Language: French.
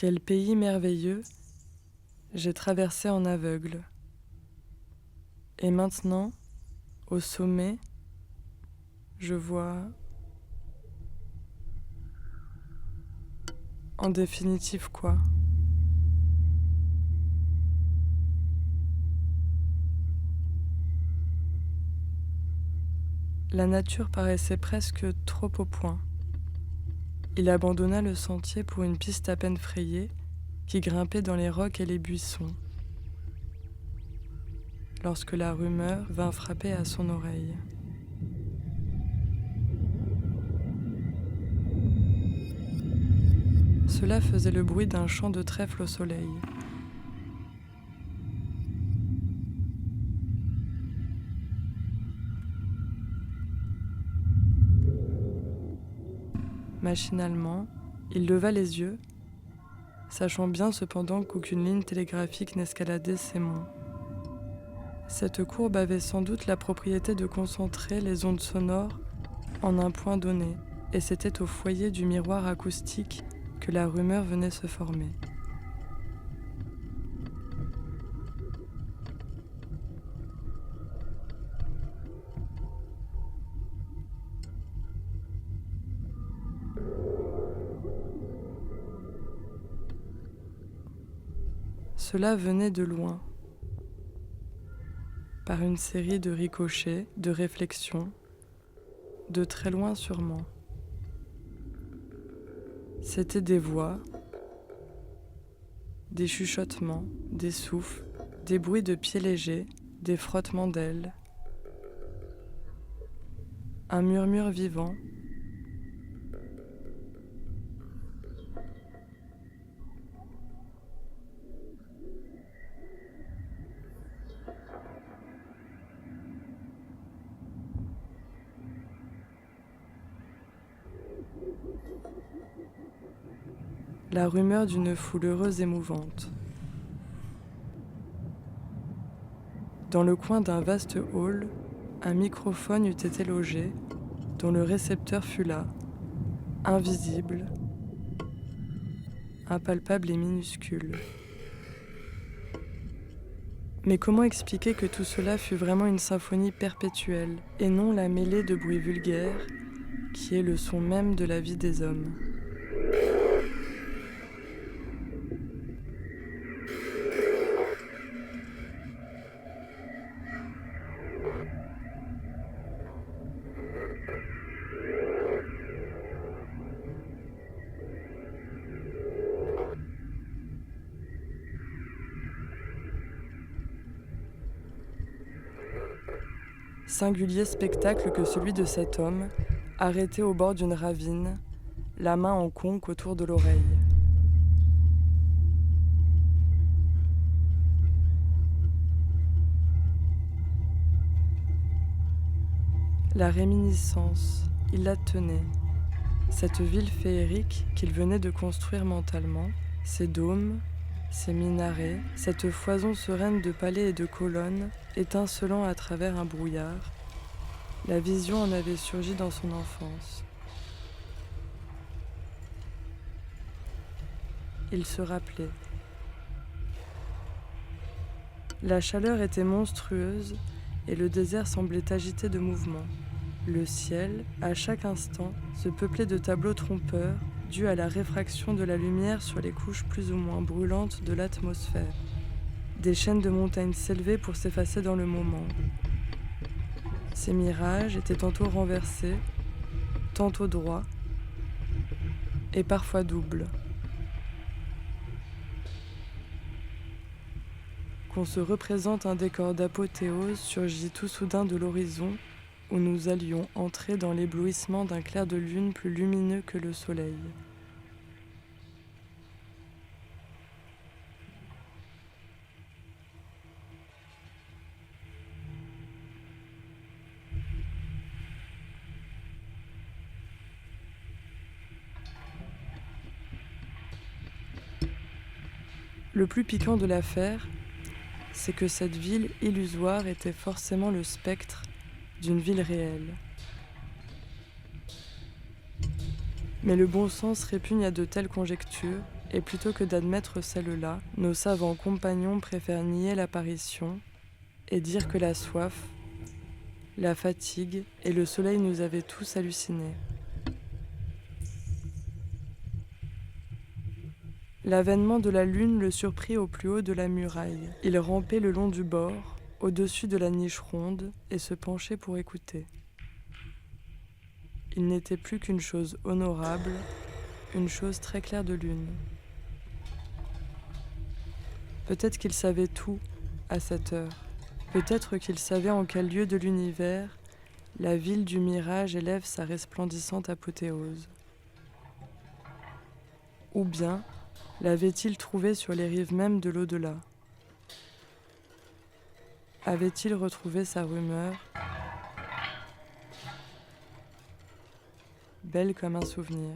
Quel pays merveilleux j'ai traversé en aveugle. Et maintenant, au sommet, je vois, en définitive, quoi? La nature paraissait presque trop au point. Il abandonna le sentier pour une piste à peine frayée qui grimpait dans les rocs et les buissons, lorsque la rumeur vint frapper à son oreille. Cela faisait le bruit d'un chant de trèfle au soleil. Machinalement, il leva les yeux, sachant bien cependant qu'aucune ligne télégraphique n'escaladait ces monts. Cette courbe avait sans doute la propriété de concentrer les ondes sonores en un point donné, et c'était au foyer du miroir acoustique que la rumeur venait se former. Cela venait de loin, par une série de ricochets, de réflexions, de très loin sûrement. C'étaient des voix, des chuchotements, des souffles, des bruits de pieds légers, des frottements d'ailes, un murmure vivant. La rumeur d'une foule heureuse et mouvante. Dans le coin d'un vaste hall, un microphone eût été logé, dont le récepteur fut là, invisible, impalpable et minuscule. Mais comment expliquer que tout cela fût vraiment une symphonie perpétuelle, et non la mêlée de bruits vulgaires, qui est le son même de la vie des hommes ? Singulier spectacle que celui de cet homme, arrêté au bord d'une ravine, la main en conque autour de l'oreille. La réminiscence, il la tenait. Cette ville féerique qu'il venait de construire mentalement, ses dômes, ses minarets, cette foison sereine de palais et de colonnes, étincelant à travers un brouillard, la vision en avait surgi dans son enfance. Il se rappelait. La chaleur était monstrueuse et le désert semblait agité de mouvement. Le ciel, à chaque instant, se peuplait de tableaux trompeurs dus à la réfraction de la lumière sur les couches plus ou moins brûlantes de l'atmosphère. Des chaînes de montagnes s'élevaient pour s'effacer dans le moment. Ces mirages étaient tantôt renversés, tantôt droits, et parfois doubles. Qu'on se représente un décor d'apothéose surgit tout soudain de l'horizon où nous allions entrer dans l'éblouissement d'un clair de lune plus lumineux que le soleil. Le plus piquant de l'affaire, c'est que cette ville illusoire était forcément le spectre d'une ville réelle. Mais le bon sens répugne à de telles conjectures, Et plutôt que d'admettre celle-là, nos savants compagnons préfèrent nier l'apparition et dire que la soif, la fatigue et le soleil nous avaient tous hallucinés. L'avènement de la lune le surprit au plus haut de la muraille. Il rampait le long du bord, au-dessus de la niche ronde, et se penchait pour écouter. Il n'était plus qu'une chose honorable, une chose très claire de lune. Peut-être qu'il savait tout à cette heure. Peut-être qu'il savait en quel lieu de l'univers la ville du mirage élève sa resplendissante apothéose. Ou bien l'avait-il trouvé sur les rives mêmes de l'au-delà? Avait-il retrouvé sa rumeur, belle comme un souvenir?